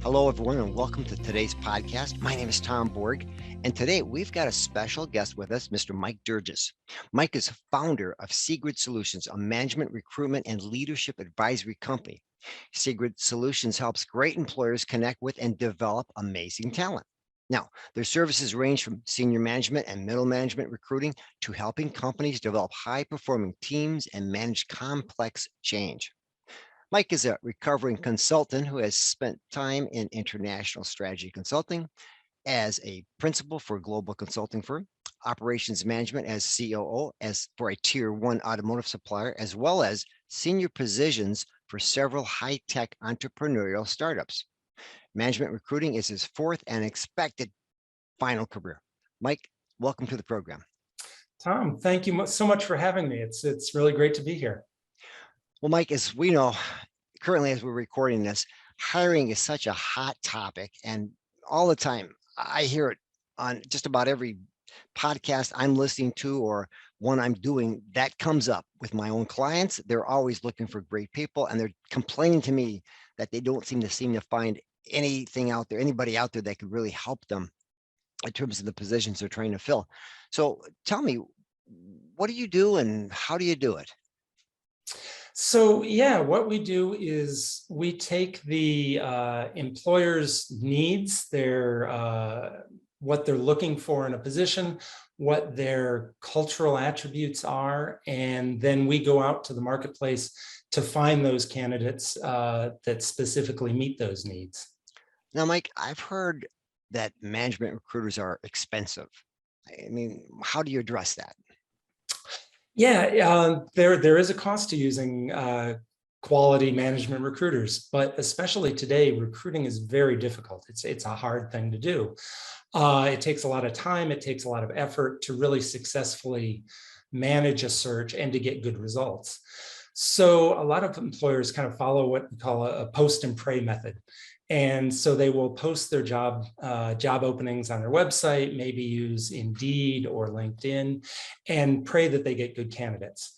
Hello, everyone, and welcome to today's podcast. My name is Tom Borg, and today we've got a special guest with us, Mr. Mike Dergis. Mike is founder of Sigred Solutions, a management, recruitment, and leadership advisory company. Sigred Solutions helps great employers connect with and develop amazing talent. Now, their services range from senior management and middle management recruiting to helping companies develop high-performing teams and manage complex change. Mike is a recovering consultant who has spent time in international strategy consulting as a principal for a global consulting firm, operations management as COO as for a tier one automotive supplier, as well as senior positions for several high-tech entrepreneurial startups. Management recruiting is his fourth and expected final career. Mike, welcome to the program. Tom, thank you so much for having me. It's really great to be here. Well, Mike, as we know, currently as we're recording this, hiring is such a hot topic, and all the time I hear it on just about every podcast I'm listening to or one I'm doing that comes up with my own clients. They're always looking for great people, and they're complaining to me that they don't seem to find anything out there, anybody out there that could really help them in terms of the positions they're trying to fill. So tell me, what do you do and how do you do it? So yeah, what we do is we take the employer's needs, what they're looking for in a position, what their cultural attributes are, and then we go out to the marketplace to find those candidates that specifically meet those needs. Now, Mike, I've heard that management recruiters are expensive. I mean, how do you address that? Yeah, there is a cost to using quality management recruiters, but especially today, recruiting is very difficult. It's a hard thing to do. It takes a lot of time. It takes a lot of effort to really successfully manage a search and to get good results. So a lot of employers kind of follow what we call a post and pray method. And so they will post their job openings on their website, maybe use Indeed or LinkedIn, and pray that they get good candidates.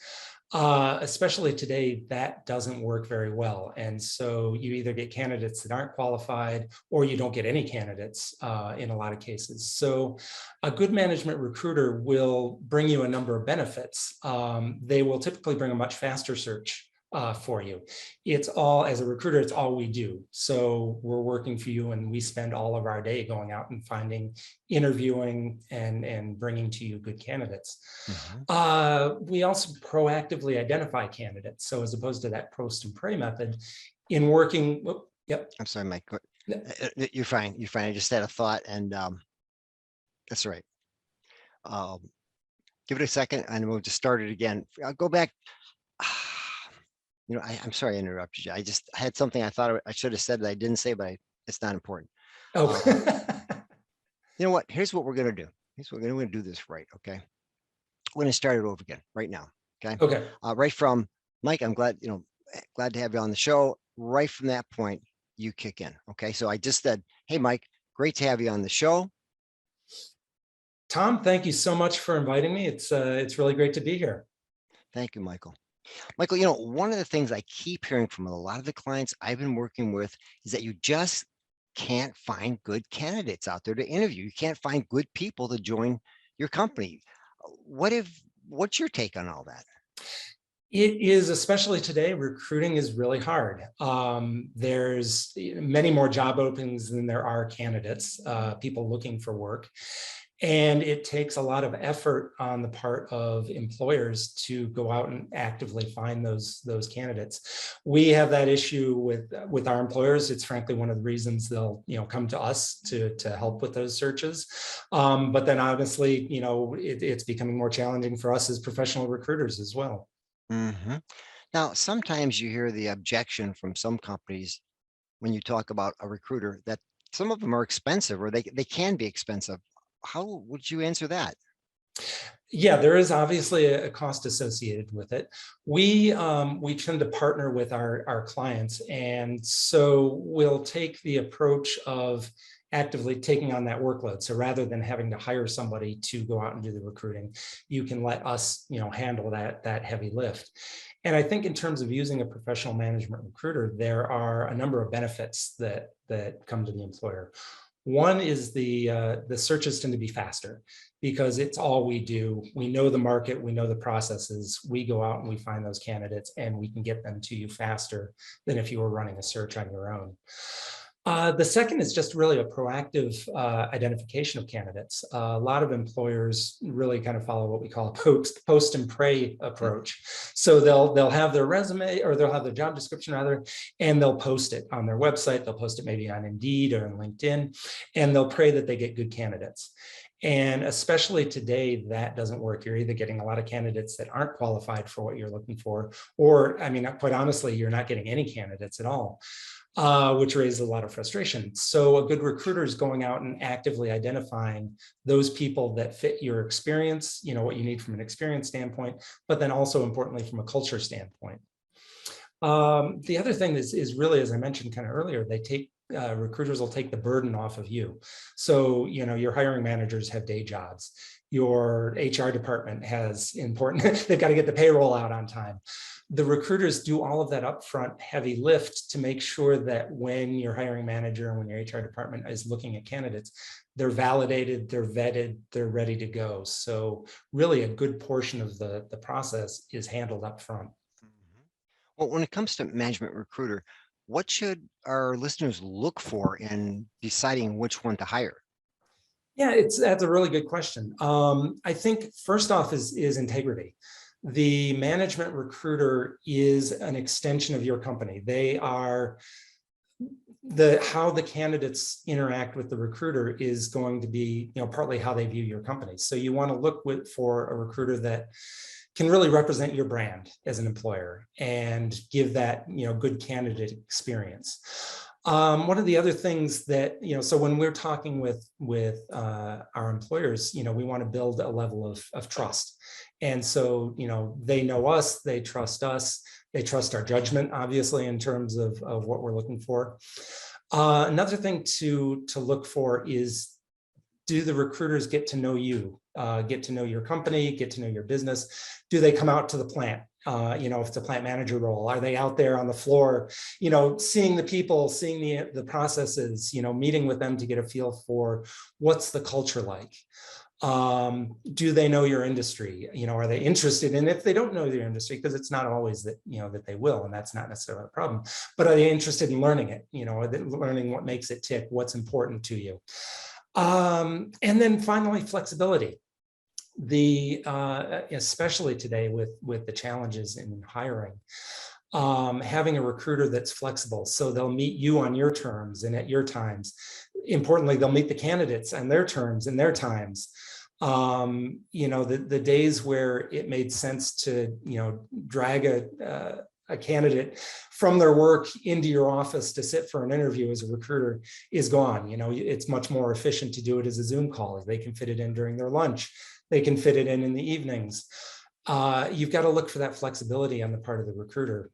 Especially today, that doesn't work very well. And so you either get candidates that aren't qualified or you don't get any candidates in a lot of cases. So a good management recruiter will bring you a number of benefits. They will typically bring a much faster search for you. It's all, as a recruiter, it's all we do. So we're working for you and we spend all of our day going out and finding, interviewing and bringing to you good candidates. Mm-hmm. We also proactively identify candidates. So as opposed to that post and pray method in working, yep. I'm sorry, Mike. You're fine. You're fine. I just had a thought and that's right. Give it a second and we'll just start it again. I'll go back. I'm sorry I interrupted you. I had something I thought I should have said that I didn't say, but it's not important. Oh, you know what? Here's what we're going to do. We're going to do this right. Okay. We're going to start it over again right now. Okay. Okay. Right from Mike, I'm glad to have you on the show. Right from that point, you kick in. Okay. So I just said, hey, Mike, great to have you on the show. Tom, thank you so much for inviting me. It's really great to be here. Thank you, Michael. Michael, one of the things I keep hearing from a lot of the clients I've been working with is that you just can't find good candidates out there to interview. You can't find good people to join your company. What's your take on all that? It is, especially today, recruiting is really hard. There's many more job openings than there are candidates, people looking for work. And it takes a lot of effort on the part of employers to go out and actively find those candidates. We have that issue with our employers. It's frankly one of the reasons they'll come to us to help with those searches. But then obviously, it's becoming more challenging for us as professional recruiters as well. Mm-hmm. Now, sometimes you hear the objection from some companies when you talk about a recruiter that some of them are expensive or they can be expensive. How would you answer that? Yeah, there is obviously a cost associated with it. We tend to partner with our clients, and so we'll take the approach of actively taking on that workload. So rather than having to hire somebody to go out and do the recruiting, you can let us handle that heavy lift. And I think in terms of using a professional management recruiter, there are a number of benefits that come to the employer. One is the searches tend to be faster because it's all we do. We know the market, we know the processes. We go out and we find those candidates and we can get them to you faster than if you were running a search on your own. The second is just really a proactive identification of candidates. A lot of employers really kind of follow what we call a post and pray approach. So they'll have their resume, or they'll have their job description rather, and they'll post it on their website. They'll post it maybe on Indeed or on LinkedIn, and they'll pray that they get good candidates. And especially today, that doesn't work. You're either getting a lot of candidates that aren't qualified for what you're looking for, or, I mean, quite honestly, you're not getting any candidates at all. Which raises a lot of frustration. So a good recruiter is going out and actively identifying those people that fit your experience, you know, what you need from an experience standpoint, but then also importantly from a culture standpoint. The other thing is really, as I mentioned kind of earlier, recruiters will take the burden off of you. So, you know, your hiring managers have day jobs. Your HR department has important, they've got to get the payroll out on time. The recruiters do all of that upfront heavy lift to make sure that when your hiring manager and when your HR department is looking at candidates, they're validated, they're vetted, they're ready to go. So really a good portion of the process is handled upfront. Well, when it comes to management recruiter, what should our listeners look for in deciding which one to hire? Yeah, that's a really good question. I think first off is integrity. The management recruiter is an extension of your company. They are how the candidates interact with the recruiter is going to be, you know, partly how they view your company. So you want to look for a recruiter that can really represent your brand as an employer and give that, you know, good candidate experience. One of the other things that, you know, so when we're talking with our employers, you know, we want to build a level of trust. And so, you know, they know us, they trust our judgment, obviously, in terms of what we're looking for. Another thing to look for is, do the recruiters get to know you, get to know your company, get to know your business? Do they come out to the plant? You know, if it's a plant manager role, are they out there on the floor, you know, seeing the people, seeing the processes, you know, meeting with them to get a feel for what's the culture like? Do they know your industry? You know, are they interested in, if they don't know your industry, because it's not always that, you know, that they will, and that's not necessarily a problem, but are they interested in learning it? You know, are they learning what makes it tick, what's important to you? And then finally, flexibility. Especially today with the challenges in hiring, having a recruiter that's flexible, so they'll meet you on your terms and at your times. Importantly, they'll meet the candidates on their terms and their times. You know, the days where it made sense to, you know, drag a candidate from their work into your office to sit for an interview as a recruiter is gone. You know, it's much more efficient to do it as a Zoom call. They can fit it in during their lunch. They can fit it in the evenings. You've got to look for that flexibility on the part of the recruiter,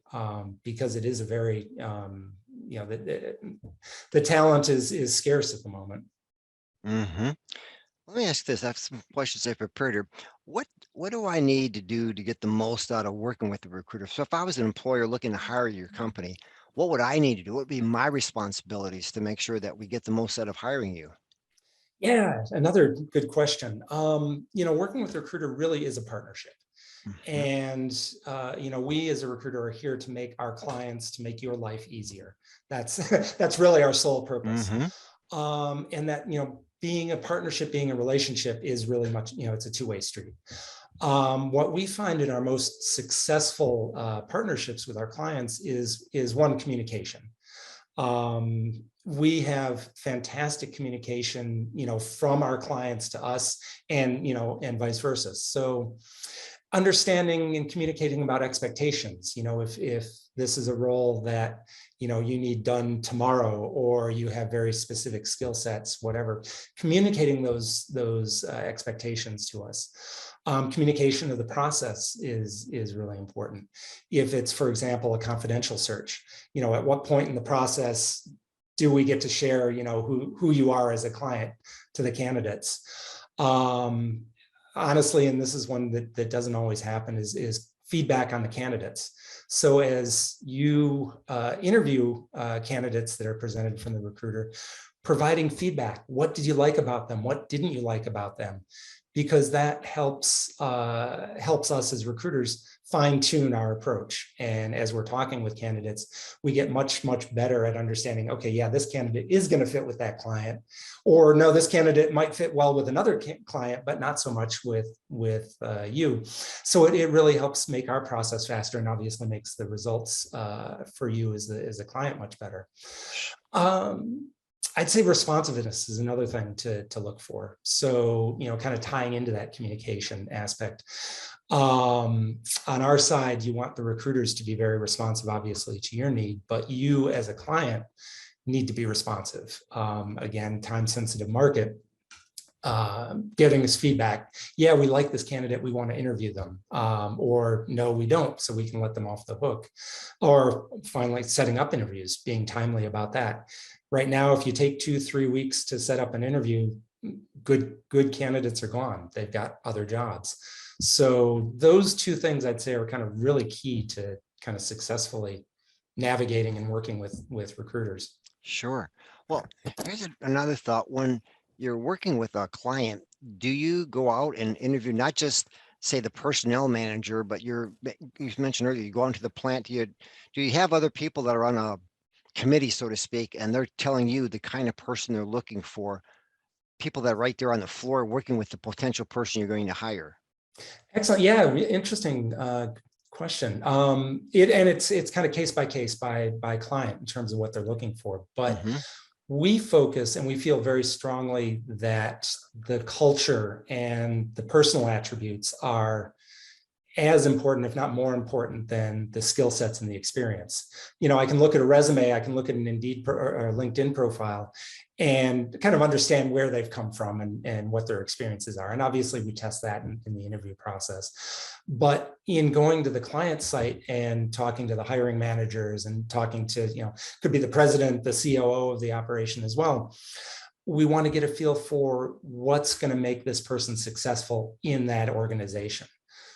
because it is a very, you know, the talent is scarce at the moment. Mm-hmm. Let me ask this. I have some questions I prepared here. What do I need to do to get the most out of working with the recruiter? So if I was an employer looking to hire your company, what would I need to do? What would be my responsibilities to make sure that we get the most out of hiring you? Yeah, another good question. You know, working with a recruiter really is a partnership. Mhm. And, you know, we as a recruiter are here to make our clients, to make your life easier. That's, that's really our sole purpose. Mhm. And that, you know, being a partnership, being a relationship is really much, you know, it's a two-way street. What we find in our most successful partnerships with our clients is one, communication. We have fantastic communication, you know, from our clients to us, and, you know, and vice versa. So understanding and communicating about expectations, you know, if this is a role that, you know, you need done tomorrow, or you have very specific skill sets, whatever, communicating those expectations to us. Communication of the process is really important. If it's, for example, a confidential search, you know, at what point in the process do we get to share, you know, who you are as a client to the candidates? Honestly, and this is one that doesn't always happen, is feedback on the candidates. So as you interview candidates that are presented from the recruiter, providing feedback. What did you like about them? What didn't you like about them? Because that helps us as recruiters fine tune our approach. And as we're talking with candidates, we get much better at understanding, okay, yeah, this candidate is going to fit with that client, or no, this candidate might fit well with another client, but not so much with you. So it really helps make our process faster, and obviously makes the results for you as a client much better. I'd say responsiveness is another thing to look for. So, kind of tying into that communication aspect. On our side, you want the recruiters to be very responsive, obviously, to your need, but you as a client need to be responsive. Again, time-sensitive market. Getting us feedback. Yeah, we like this candidate. We want to interview them. Or no, we don't. So we can let them off the hook. Or finally, setting up interviews, being timely about that. Right now, if you take 2-3 weeks to set up an interview, good candidates are gone. They've got other jobs. So those two things I'd say are kind of really key to kind of successfully navigating and working with recruiters. Sure. Well, here's another thought. When you're working with a client, do you go out and interview not just say the personnel manager, but you mentioned earlier, you go into the plant, do you have other people that are on a committee, so to speak, and they're telling you the kind of person they're looking for, people that are right there on the floor working with the potential person you're going to hire? Excellent. Yeah, interesting question. It's kind of case by case by client in terms of what they're looking for, but we focus and we feel very strongly that the culture and the personal attributes are as important, if not more important, than the skill sets and the experience. I can look at a resume, I can look at an Indeed or LinkedIn profile and kind of understand where they've come from and what their experiences are. And obviously we test that in the interview process. But in going to the client site and talking to the hiring managers and talking to, could be the president, the COO of the operation as well, we want to get a feel for what's going to make this person successful in that organization.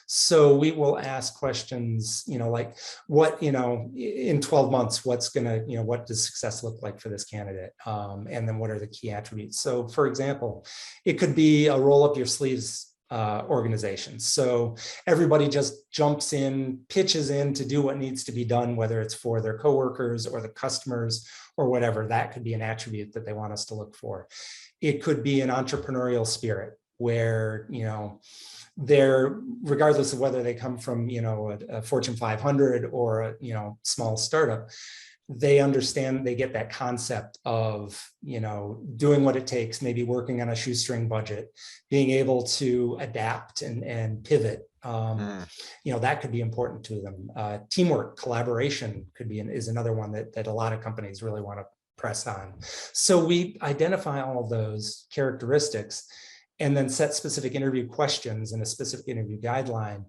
So we will ask questions, like what, in 12 months, what's going to, what does success look like for this candidate? And then what are the key attributes? So for example, it could be a roll up your sleeves organization. So everybody just jumps in, pitches in to do what needs to be done, whether it's for their coworkers or the customers or whatever. That could be an attribute that they want us to look for. It could be an entrepreneurial spirit where, they're, regardless of whether they come from, a Fortune 500 or a, small startup, they understand, they get that concept of, doing what it takes, maybe working on a shoestring budget, being able to adapt and pivot. That could be important to them. Teamwork, collaboration is another one that a lot of companies really want to press on. So we identify all of those characteristics and then set specific interview questions and a specific interview guideline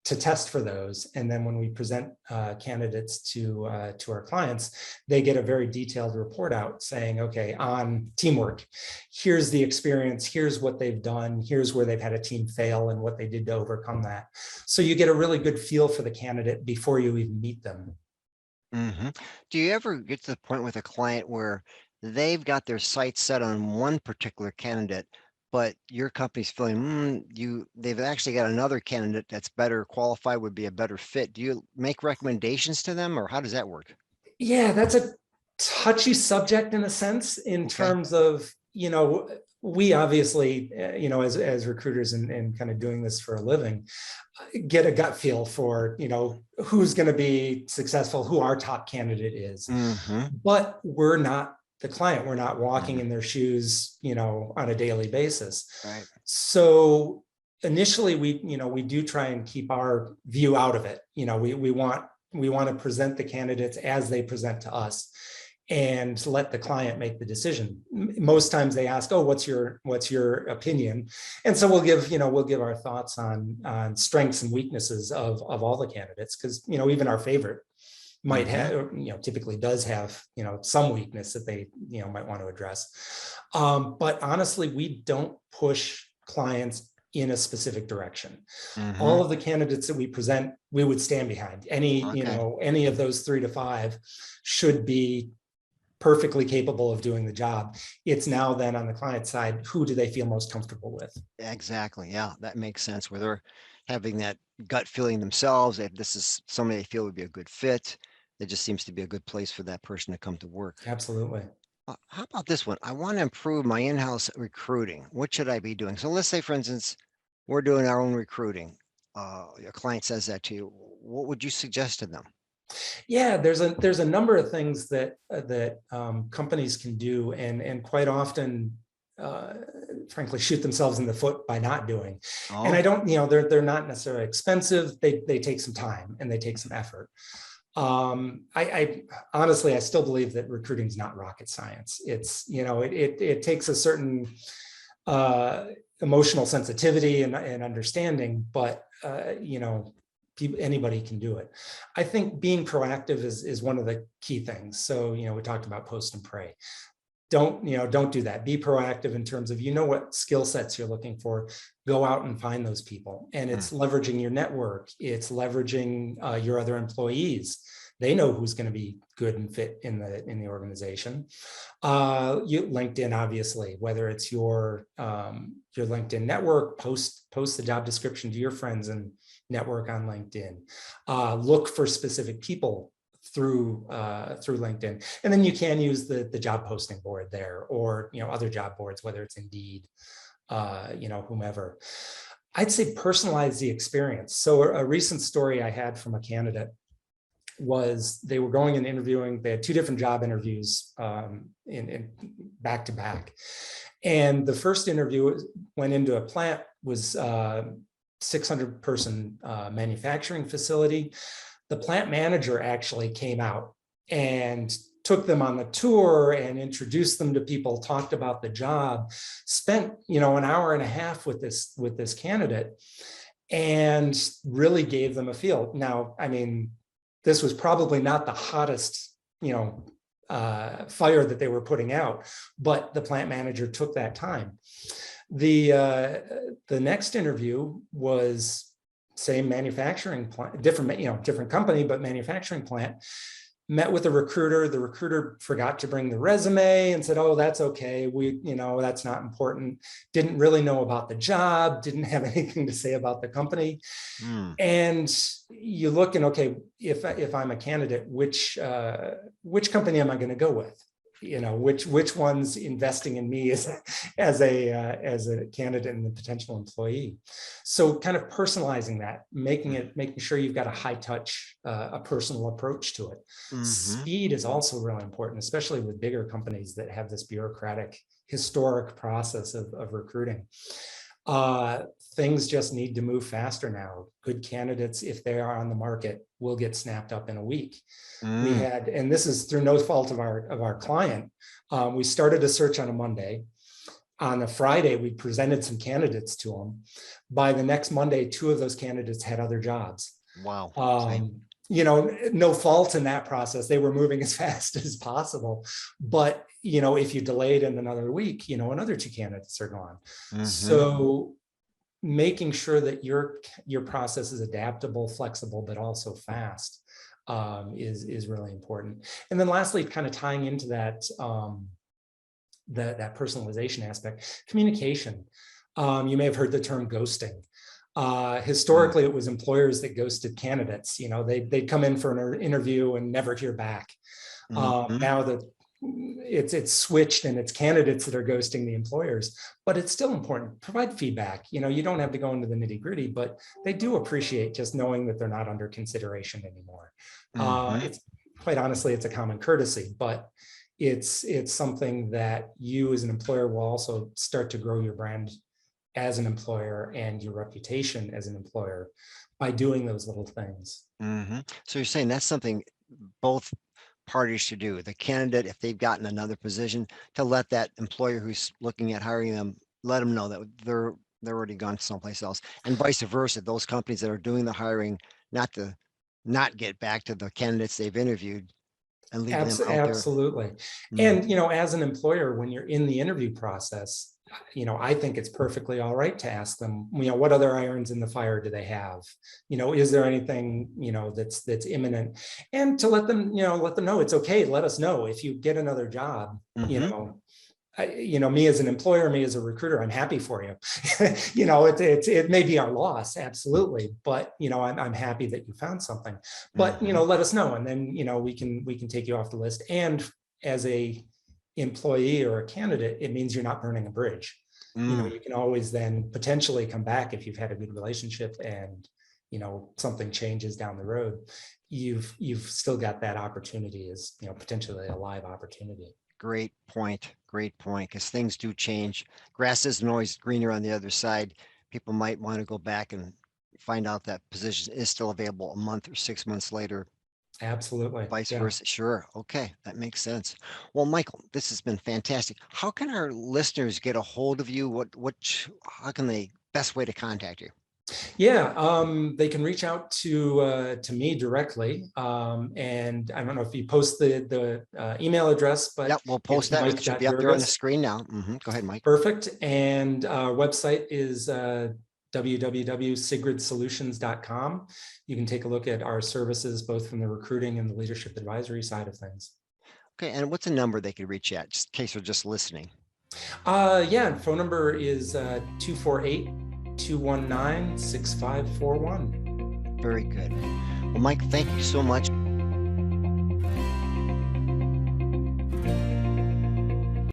to test for those. And then when we present candidates to our clients, they get a very detailed report out saying, okay, on teamwork, here's the experience, here's what they've done, here's where they've had a team fail and what they did to overcome that. So you get a really good feel for the candidate before you even meet them. Do you ever get to the point with a client where they've got their sights set on one particular candidate, but your company's feeling they've actually got another candidate that's better qualified, would be a better fit? Do you make recommendations to them, or how does that work? Yeah, that's a touchy subject in a sense, in terms of, we obviously, as recruiters and kind of doing this for a living, get a gut feel for, who's going to be successful, who our top candidate is. But we're not the client. We're not walking in their shoes, on a daily basis. Right. So initially we do try and keep our view out of it. We want to present the candidates as they present to us and let the client make the decision. Most times they ask, oh, what's your opinion? And so we'll give our thoughts on strengths and weaknesses of all the candidates, because, even our favorite might have, typically does have, some weakness that they, might want to address. But honestly, we don't push clients in a specific direction. Mm-hmm. All of the candidates that we present, we would stand behind. Okay. Any of those 3 to 5 should be perfectly capable of doing the job. It's now then on the client side, who do they feel most comfortable with? Exactly. Yeah, that makes sense. Where they're having that gut feeling themselves, if this is somebody they feel would be a good fit, it just seems to be a good place for that person to come to work. Absolutely. How about this one? I want to improve my in-house recruiting. What should I be doing? So let's say, for instance, we're doing our own recruiting. Your client says that to you. What would you suggest to them? Yeah, there's a number of things that companies can do, and quite often, uh, frankly, shoot themselves in the foot by not doing. And I Oh, don't, they're not necessarily expensive. They take some time and they take some effort. I honestly, I still believe that recruiting is not rocket science. It's, it takes a certain emotional sensitivity and understanding, but anybody can do it. I think being proactive is one of the key things. So, we talked about post and pray. Don't do that. Be proactive in terms of, what skill sets you're looking for. Go out and find those people. And hmm. it's leveraging your network. It's leveraging your other employees. They know who's going to be good and fit in the organization. LinkedIn, obviously, whether it's your LinkedIn network, post the job description to your friends and network on LinkedIn. Look for specific people through LinkedIn, and then you can use the job posting board there, or other job boards, whether it's Indeed, whomever. I'd say personalize the experience. So a recent story I had from a candidate was they were going and interviewing. They had 2 different job interviews in back to back. And the first interview went into a plant, was 600 person manufacturing facility. The plant manager actually came out and took them on the tour and introduced them to people, talked about the job, spent an hour and a half with this candidate, and really gave them a feel. Now, I mean, this was probably not the hottest, fire that they were putting out, but the plant manager took that time. The next interview was same manufacturing plant, different company, but manufacturing plant. Met with a recruiter. The recruiter forgot to bring the resume and said, "Oh, that's okay. That's not important." Didn't really know about the job. Didn't have anything to say about the company. Hmm. And you look and, okay, if I'm a candidate, which company am I going to go with? Which one's investing in me as a candidate and the potential employee. So kind of personalizing that, making sure you've got a high touch, a personal approach to it. Mm-hmm. Speed is also really important, especially with bigger companies that have this bureaucratic, historic process of recruiting. Things just need to move faster now. Good candidates, if they are on the market, will get snapped up in a week. We had, and this is through no fault of our client, we started a search on a Monday. On a Friday, we presented some candidates to them. By the next Monday, 2 of those candidates had other jobs. Wow. No fault in that process. They were moving as fast as possible. But, if you delayed in another week, another 2 candidates are gone. Mm-hmm. So making sure that your process is adaptable, flexible, but also fast is really important. And then lastly, kind of tying into that, that personalization aspect, communication. You may have heard the term ghosting. Historically, it was employers that ghosted candidates. They'd come in for an interview and never hear back. Mm-hmm. Now that it's switched and it's candidates that are ghosting the employers, but it's still important. Provide feedback. You don't have to go into the nitty gritty, but they do appreciate just knowing that they're not under consideration anymore. Mm-hmm. It's quite honestly, it's a common courtesy, but it's something that you as an employer will also start to grow your brand as an employer and your reputation as an employer by doing those little things. Mm-hmm. So you're saying that's something both parties should do. The candidate, if they've gotten another position, to let that employer who's looking at hiring them, let them know that they're already gone someplace else, and vice versa. Those companies that are doing the hiring, not get back to the candidates they've interviewed and leave them out there. Absolutely. Mm. And, as an employer, when you're in the interview process, I think it's perfectly all right to ask them, what other irons in the fire do they have? Is there anything, that's imminent? And to let them know it's okay. Let us know if you get another job, me as an employer, me as a recruiter, I'm happy for you. It may be our loss, absolutely, but I'm happy that you found something. But let us know, and then we can take you off the list. And as a employee or a candidate, it means you're not burning a bridge. You can always then potentially come back if you've had a good relationship and something changes down the road. You've still got that opportunity as potentially a live opportunity. Great point. Great point. Because things do change. Grass isn't always greener on the other side. People might want to go back and find out that position is still available a month or 6 months later. Absolutely. Vice versa. Sure. Okay. That makes sense. Well, Michael, this has been fantastic. How can our listeners get a hold of you? How can they, best way to contact you? Yeah, they can reach out to me directly, and I don't know if you post the email address, but Yep, we'll post that. It should be up there on the screen now. Go ahead, Mike. Perfect. And our website is www.sigredsolutions.com. You can take a look at our services, both from the recruiting and the leadership advisory side of things. Okay, and what's a number they could reach at, just in case they're just listening? Phone number is 248-219-6541. Very good. Well, Mike, thank you so much.